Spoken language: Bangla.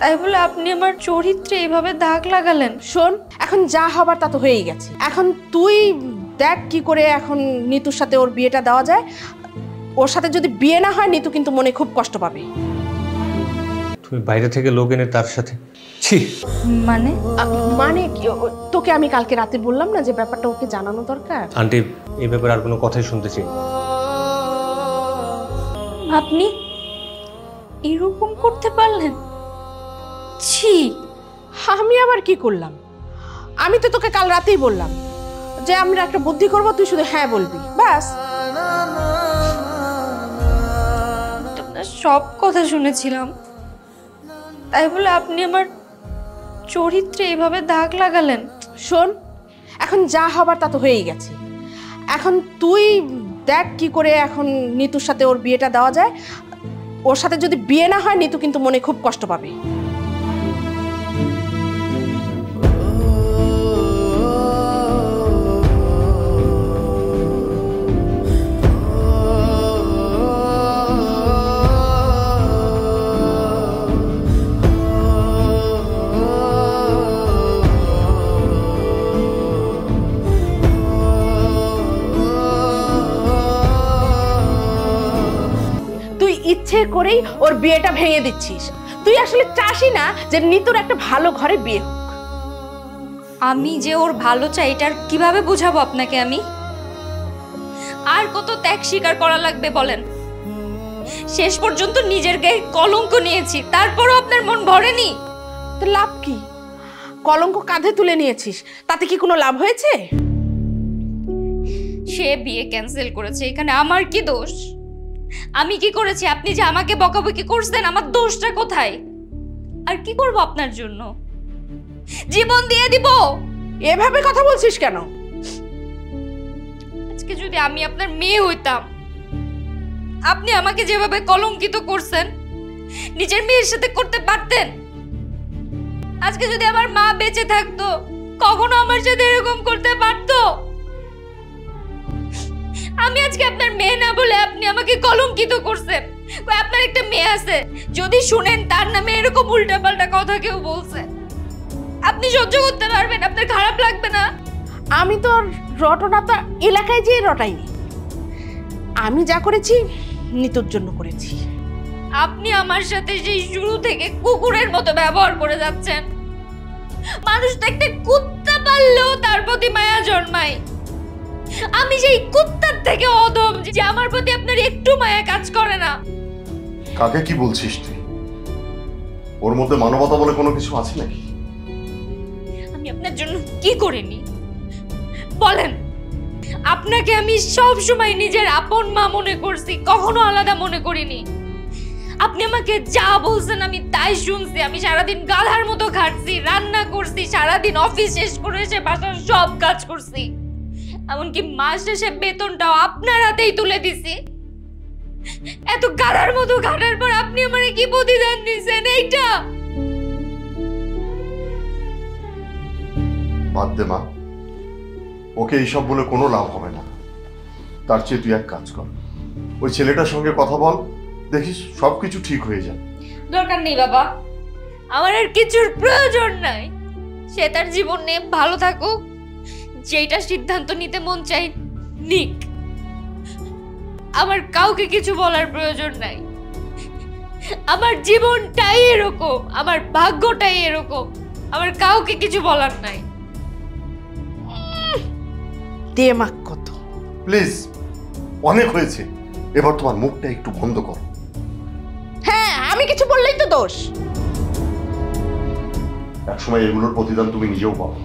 তাই বলে আপনি আমার চরিত্রে এইভাবে দাগ লাগালেন। শোন, এখন যা হবার তা তো হয়েই গেছে। এখন তুই দেখ কি করে এখন নিতুর সাথে ওর বিয়েটা দেওয়া যায়। ওর সাথে যদি বিয়ে না হয় নিতু কিন্তু মনে খুব কষ্ট পাবে। তুমি বাইরে থেকে লোক এনে তার সাথে ছি। মানে মানে কি? তোকে আমি কালকে রাতে বললাম না যে ব্যাপারটা ওকে জানানো দরকার। আন্টি, এই ব্যাপারে আর কোনো কথাই শুনতে চাই। আপনি এরকম করতে পারলেন? ছি। আমি আবার কি করলাম? আমি তো তোকে কাল রাতেই বললাম যে আমরা একটা বুদ্ধি করব, তুই শুধু হ্যাঁ বলবি, ব্যাস। আপনার সব কথা শুনেছিলাম, তাই বলে আপনি আমার চরিত্রে এইভাবে দাগ লাগালেন। শোন, এখন যা হবার তা তো হয়েই গেছে। এখন তুই দেখ কি করে এখন নিতুর সাথে ওর বিয়েটা দেওয়া যায়। ওর সাথে যদি বিয়ে না হয় নিতু কিন্তু মনে খুব কষ্ট পাবে। ইচ্ছে করেই ওর বিয়েটা ভেঙে দিচ্ছিস। তুই আসলে চাসই না যে নিতুর একটা ভালো ঘরে বিয়ে হোক। আমি যে ওর ভালো চাই এটার কিভাবে বোঝাবো আপনাকে আমি? আর কত ত্যাগ স্বীকার করা লাগবে বলেন? শেষ পর্যন্ত নিজের গায়ে কলঙ্ক নিয়েছি, তারপরও আপনার মন ভরেনি। তো লাভ কি? কলঙ্ক কাঁধে তুলে নিয়েছিস, তাতে কি কোনো লাভ হয়েছে? সে বিয়ে ক্যান্সেল করেছে, এখানে আমার কি দোষ? আমি কি করেছি? আপনি যে আমাকে বকাবকি করছেন, আমার দোষটা কোথায়? আর কি করব আপনার জন্য? জীবন দিয়ে দিব। এভাবে কথা বলছিস কেন? আজকে যদি আমি আপনার মেয়ে হইতাম, আপনি আমাকে যেভাবে কলঙ্কিত করছেন নিজের মেয়ের সাথে করতে পারতেন? আজকে যদি আমার মা বেঁচে থাকতো, কখনো আমার সাথে এরকম করতে পারতো? আমি আজকে আপনার মেয়ে না বলে আপনি আমাকে কলঙ্কিত করছেন। আপনার একটা মেয়ে আছে, যদি শুনেন তার নামে এরকম উল্টাপাল্টা কথা কেউ বলছে, আপনি সহ্য করতে পারবেন? আপনার খারাপ লাগবে না? আমি তো রটনাটা এলাকায় যেয়ে রটাইনি। আমি যা করেছি নিতুর জন্য করেছি। আপনি আমার সাথে সেই শুরু থেকে কুকুরের মতো ব্যবহার করে যাচ্ছেন। মানুষ তো একটা কুত্তা পাললেও তার প্রতি মায়া জন্মায়। আমি সেই কুত্তার থেকে অধম যে আমার প্রতি আপনার একটু মায়া কাজ করে না। কাকে কি বলছিস তুই? ওর মধ্যে মানবতা বলে কোনো কিছু আছে নাকি? আমি আপনার জন্য কি করিনি বলেন? আপনাকে আমি সব সময় নিজের আপন মা মনে করছি, কখনো আলাদা মনে করিনি। আপনি আমাকে যা বলছেন আমি তাই শুনছি। আমি সারাদিন গাধার মতো খাটছি, রান্না করছি, সারাদিন অফিস শেষ করে এসে বাসার সব কাজ করছি, এমনকি মাস শেষে বেতনটাও আপনার হাতেই তুলে দিছি। এত গাধার মতো খাটার পর আপনি আমারে কি প্রতিদান দিয়েছেন? এইটা বাদ দে মা, ওকে এইসব বলে কোনো লাভ হবে না। তার চেয়ে তুই এক কাজ কর, ওই ছেলেটার সঙ্গে কথা বল, দেখিস সবকিছু ঠিক হয়ে যাবে। দরকার নেই বাবা, আমার আর কিছুর প্রয়োজন নাই। সে তার জীবন নিয়ে ভালো থাকুক, যেটা সিদ্ধান্ত নিতে মন চাই নিক। আমার কাউকে কিছু বলার প্রয়োজন নাই। আমার জীবনটাই এরকম, আমার ভাগ্যটাই এরকম, আমার কাউকে কিছু বলার নাই। দেমাক কত! প্লিজ, অনেক হয়েছে, এবার তোমার মুখটা একটু বন্ধ করো। হ্যাঁ, আমি কিছু বললেই তো দোষ। একসময় এগুলোর প্রতিদান তুমি নিজেও পাবো।